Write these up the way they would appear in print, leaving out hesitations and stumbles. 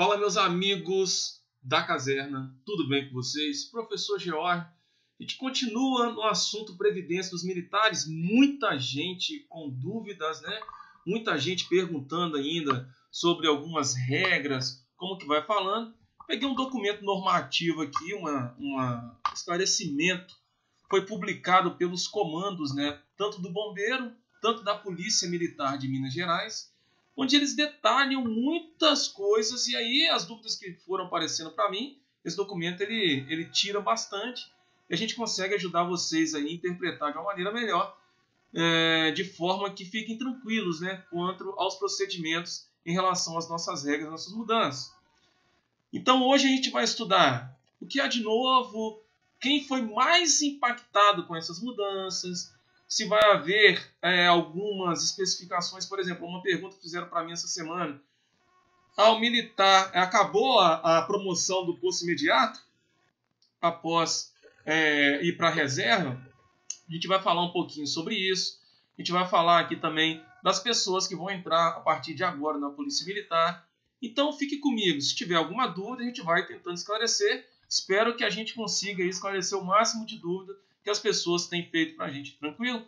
Fala, meus amigos da caserna, tudo bem com vocês? Professor George, a gente continua no assunto Previdência dos Militares. Muita gente com dúvidas, né? Muita gente perguntando ainda sobre algumas regras, como que vai falando. Peguei um documento normativo aqui, um esclarecimento. Foi publicado pelos comandos, né? Tanto do Bombeiro, tanto da Polícia Militar de Minas Gerais, onde eles detalham muitas coisas, e aí as dúvidas que foram aparecendo para mim, esse documento ele tira bastante, e a gente consegue ajudar vocês aí a interpretar de uma maneira melhor, de forma que fiquem tranquilos, né, quanto aos procedimentos em relação às nossas regras, às nossas mudanças. Então hoje a gente vai estudar o que há de novo, quem foi mais impactado com essas mudanças, se vai haver algumas especificações. Por exemplo, uma pergunta que fizeram para mim essa semana: ao militar, acabou a promoção do posto imediato após ir para a reserva? A gente vai falar um pouquinho sobre isso. A gente vai falar aqui também das pessoas que vão entrar a partir de agora na Polícia Militar. Então fique comigo, se tiver alguma dúvida a gente vai tentando esclarecer. Espero que a gente consiga esclarecer o máximo de dúvida que as pessoas têm feito para a gente, tranquilo?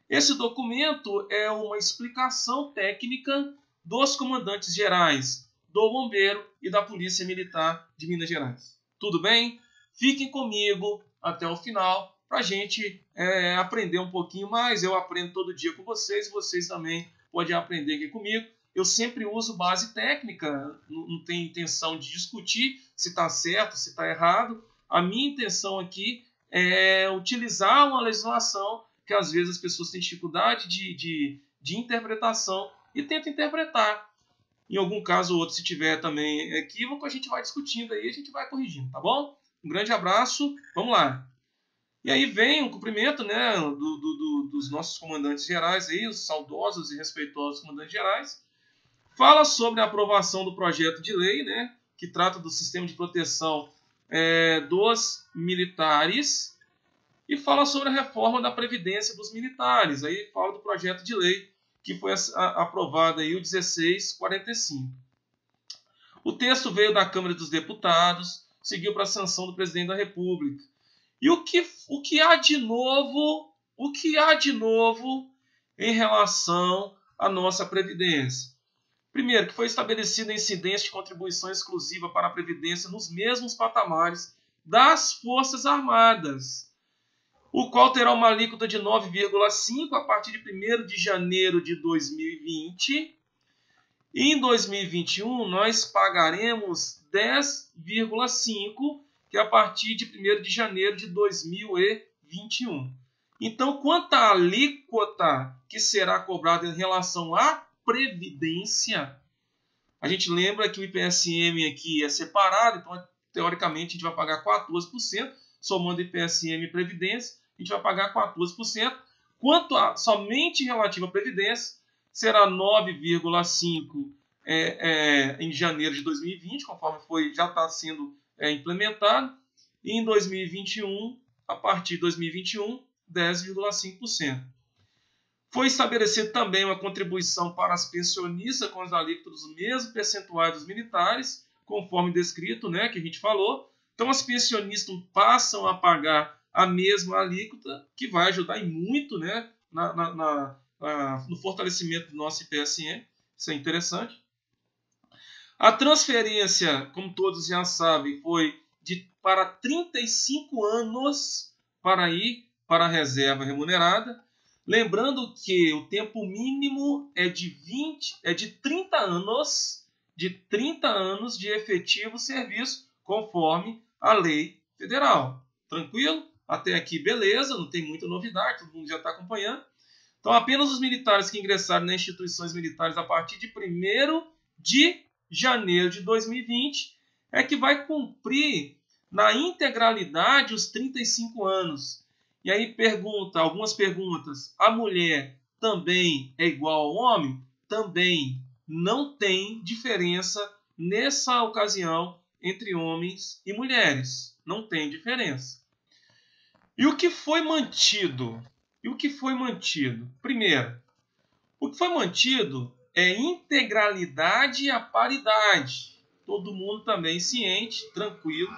Esse documento é uma explicação técnica dos comandantes gerais do Bombeiro e da Polícia Militar de Minas Gerais. Tudo bem? Fiquem comigo até o final para a gente aprender um pouquinho mais. Eu aprendo todo dia com vocês, vocês também podem aprender aqui comigo. Eu sempre uso base técnica, não tenho intenção de discutir se está certo, se está errado. A minha intenção aqui é utilizar uma legislação que às vezes as pessoas têm dificuldade de interpretação e tentam interpretar. Em algum caso ou outro, se tiver também equívoco, a gente vai discutindo aí, a gente vai corrigindo, tá bom? Um grande abraço, vamos lá. E aí vem um cumprimento, né, dos nossos comandantes gerais, aí, os saudosos e respeitosos comandantes gerais. Fala sobre a aprovação do projeto de lei, né, que trata do sistema de proteção dos militares, e fala sobre a reforma da Previdência dos Militares. Aí fala do projeto de lei que foi aprovado aí, o 1645. O texto veio da Câmara dos Deputados, seguiu para a sanção do Presidente da República. E o que há de novo, em relação à nossa Previdência? Primeiro, que foi estabelecida a incidência de contribuição exclusiva para a Previdência nos mesmos patamares das Forças Armadas, o qual terá uma alíquota de 9,5% a partir de 1º de janeiro de 2020. E em 2021, nós pagaremos 10,5%, que é a partir de 1º de janeiro de 2021. Então, quanto à alíquota que será cobrada em relação à Previdência, a gente lembra que o IPSM aqui é separado, então, teoricamente, a gente vai pagar 14%, somando IPSM e Previdência, a gente vai pagar 14%. Quanto a somente relativo à Previdência, será 9,5% em janeiro de 2020, conforme já está sendo implementado, e em 2021, a partir de 2021, 10,5%. Foi estabelecido também uma contribuição para as pensionistas com as alíquotas dos mesmos percentuais dos militares, conforme descrito, né, que a gente falou. Então, as pensionistas passam a pagar a mesma alíquota, que vai ajudar em muito, né, no fortalecimento do nosso IPSM. Isso é interessante. A transferência, como todos já sabem, foi para 35 anos para ir para a reserva remunerada. Lembrando que o tempo mínimo é de 30 anos, de efetivo serviço, conforme a lei federal. Tranquilo? Até aqui, beleza, não tem muita novidade, todo mundo já está acompanhando. Então, apenas os militares que ingressaram nas instituições militares a partir de 1º de janeiro de 2020 é que vai cumprir na integralidade os 35 anos. E aí algumas perguntas: a mulher também é igual ao homem? Também não tem diferença nessa ocasião entre homens e mulheres. Não tem diferença. E o que foi mantido? Primeiro, o que foi mantido é integralidade e a paridade. todo mundo também ciente, tranquilo,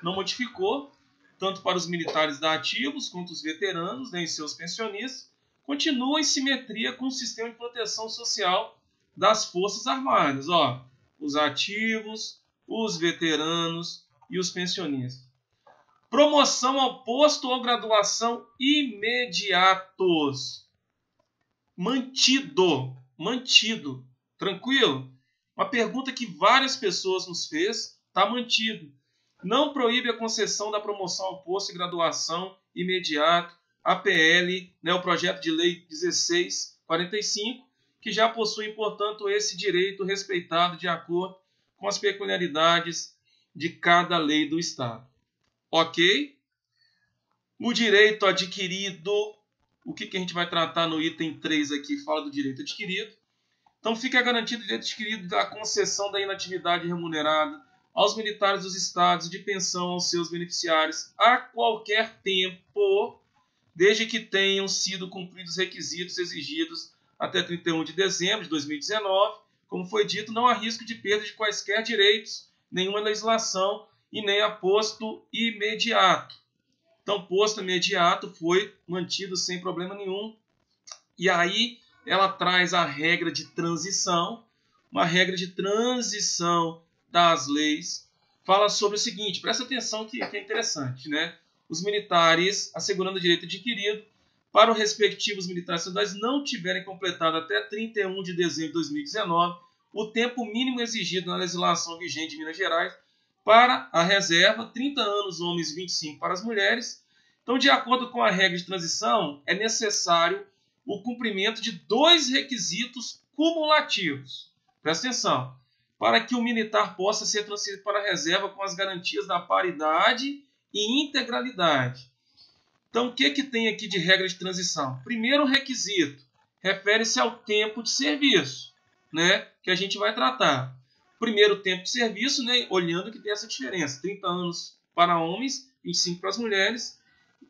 não modificou, tanto para os militares da ativos quanto os veteranos, né, e seus pensionistas, continua em simetria com o sistema de proteção social das Forças Armadas. Ó, os ativos, os veteranos e os pensionistas. Promoção ao posto ou graduação imediatos. Mantido. Tranquilo? Uma pergunta que várias pessoas nos fez, está mantido. Não proíbe a concessão da promoção ao posto e graduação imediato, APL, né, o projeto de lei 1645, que já possui, portanto, esse direito respeitado de acordo com as peculiaridades de cada lei do Estado. Ok? O direito adquirido, o que a gente vai tratar no item 3 aqui, fala do direito adquirido. Então fica garantido o direito adquirido da concessão da inatividade remunerada aos militares dos estados de pensão aos seus beneficiários a qualquer tempo, desde que tenham sido cumpridos os requisitos exigidos até 31 de dezembro de 2019. Como foi dito, não há risco de perda de quaisquer direitos, nenhuma legislação e nem a posto imediato. Então, posto imediato foi mantido sem problema nenhum. E aí ela traz a regra de transição, uma regra de transição das leis. Fala sobre o seguinte, presta atenção que é interessante, né? Os militares, assegurando o direito adquirido, para os respectivos militares estaduais não tiverem completado até 31 de dezembro de 2019 o tempo mínimo exigido na legislação vigente de Minas Gerais para a reserva, 30 anos homens e 25 para as mulheres. Então, de acordo com a regra de transição, é necessário o cumprimento de 2 requisitos cumulativos. Presta atenção. Para que o militar possa ser transferido para a reserva com as garantias da paridade e integralidade. Então, o que tem aqui de regra de transição? Primeiro requisito, refere-se ao tempo de serviço, né, que a gente vai tratar. Primeiro tempo de serviço, né, olhando que tem essa diferença, 30 anos para homens, 25 para as mulheres.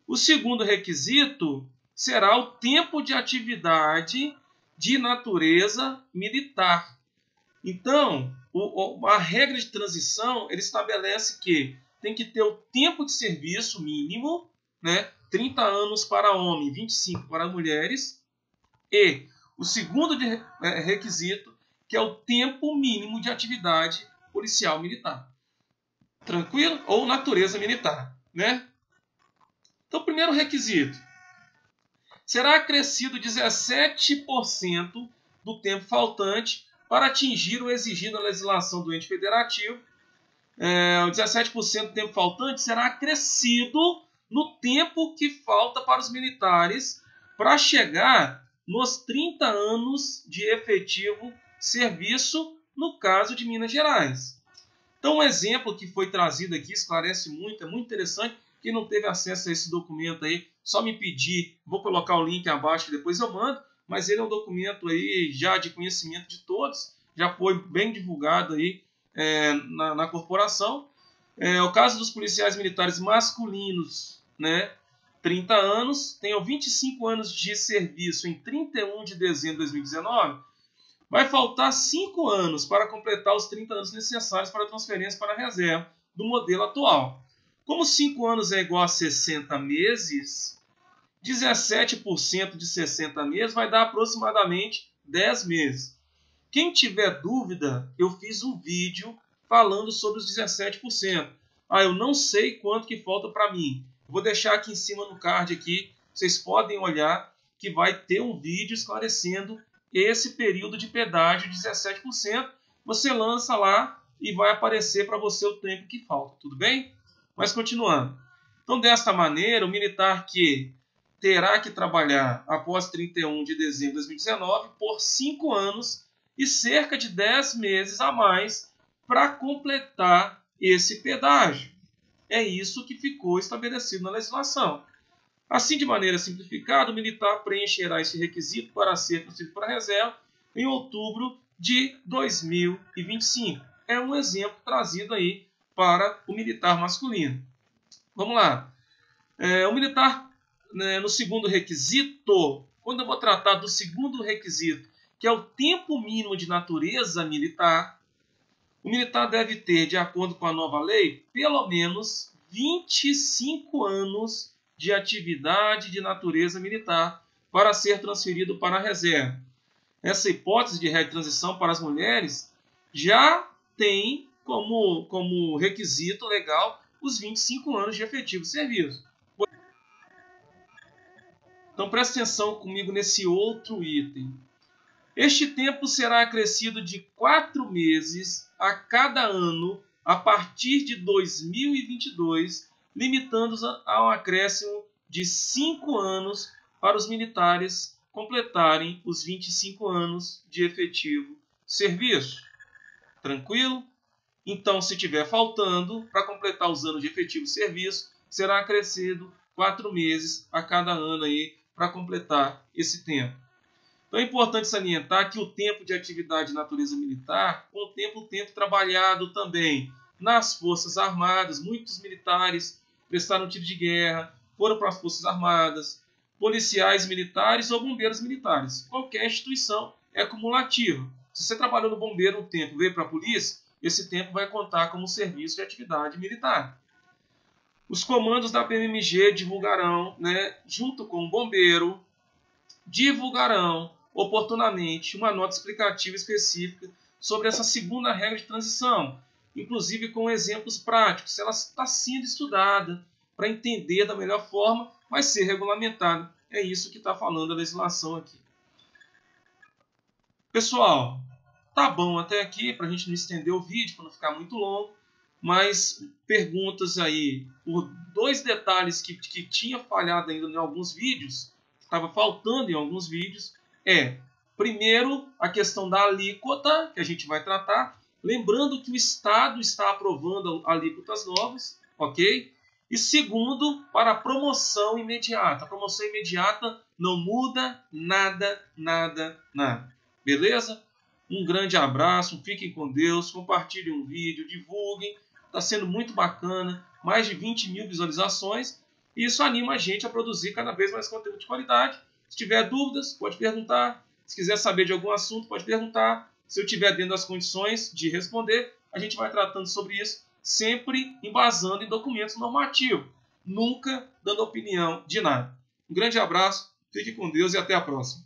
O segundo requisito será o tempo de atividade de natureza militar. Então, a regra de transição ele estabelece que tem que ter o tempo de serviço mínimo, né, 30 anos para homem, 25 para mulheres, e o segundo requisito, que é o tempo mínimo de atividade policial militar. Tranquilo? Ou natureza militar, né? Então, primeiro requisito. Será acrescido 17% do tempo faltante para atingir o exigido na legislação do ente federativo. O 17% do tempo faltante será acrescido no tempo que falta para os militares para chegar nos 30 anos de efetivo serviço no caso de Minas Gerais. Então, um exemplo que foi trazido aqui esclarece muito, é muito interessante. Quem não teve acesso a esse documento aí, só me pedir, vou colocar o link abaixo e depois eu mando, mas ele é um documento aí já de conhecimento de todos, já foi bem divulgado aí na corporação. O caso dos policiais militares masculinos, né, 30 anos, tenham 25 anos de serviço em 31 de dezembro de 2019, vai faltar 5 anos para completar os 30 anos necessários para a transferência para a reserva do modelo atual. Como 5 anos é igual a 60 meses, 17% de 60 meses vai dar aproximadamente 10 meses. Quem tiver dúvida, eu fiz um vídeo falando sobre os 17%. Eu não sei quanto que falta para mim. Vou deixar aqui em cima no card aqui, vocês podem olhar que vai ter um vídeo esclarecendo esse período de pedágio de 17%. Você lança lá e vai aparecer para você o tempo que falta, tudo bem? Mas continuando. Então, desta maneira, o militar que terá que trabalhar após 31 de dezembro de 2019 por 5 anos e cerca de 10 meses a mais para completar esse pedágio. É isso que ficou estabelecido na legislação. Assim, de maneira simplificada, o militar preencherá esse requisito para ser transferido para a reserva em outubro de 2025. É um exemplo trazido aí para o militar masculino. Vamos lá. O militar, né, no segundo requisito, quando eu vou tratar do segundo requisito, que é o tempo mínimo de natureza militar, O militar deve ter, de acordo com a nova lei, pelo menos 25 anos de atividade de natureza militar para ser transferido para a reserva. Essa hipótese de retransição para as mulheres já tem como requisito legal os 25 anos de efetivo serviço. Então preste atenção comigo nesse outro item. Este tempo será acrescido de 4 meses a cada ano a partir de 2022, limitando-os a um acréscimo de 5 anos para os militares completarem os 25 anos de efetivo serviço. Tranquilo? Então, se tiver faltando, para completar os anos de efetivo serviço, será acrescido 4 meses a cada ano aí para completar esse tempo. Então é importante salientar que o tempo de atividade de natureza militar contempla o tempo trabalhado também nas Forças Armadas. Muitos militares prestaram tiro de guerra, foram para as Forças Armadas, policiais militares ou bombeiros militares. Qualquer instituição é cumulativa. Se você trabalhou no bombeiro um tempo e veio para a polícia, esse tempo vai contar como serviço de atividade militar. Os comandos da PMMG divulgarão, junto com o bombeiro, divulgarão oportunamente uma nota explicativa específica sobre essa segunda regra de transição, inclusive com exemplos práticos, se ela está sendo estudada para entender da melhor forma, vai ser regulamentada. É isso que está falando a legislação aqui. Pessoal, tá bom até aqui, para a gente não estender o vídeo, para não ficar muito longo, mas perguntas aí por 2 detalhes que tinha falhado ainda em alguns vídeos, estava faltando em alguns vídeos, primeiro, a questão da alíquota, que a gente vai tratar, lembrando que o Estado está aprovando alíquotas novas, ok? E segundo, para a promoção imediata. A promoção imediata não muda nada, nada, nada. Beleza? Um grande abraço, fiquem com Deus, compartilhem um vídeo, divulguem, está sendo muito bacana, mais de 20 mil visualizações, e isso anima a gente a produzir cada vez mais conteúdo de qualidade. Se tiver dúvidas, pode perguntar. Se quiser saber de algum assunto, pode perguntar. Se eu estiver dentro das condições de responder, a gente vai tratando sobre isso, sempre embasando em documentos normativos, nunca dando opinião de nada. Um grande abraço, fique com Deus e até a próxima.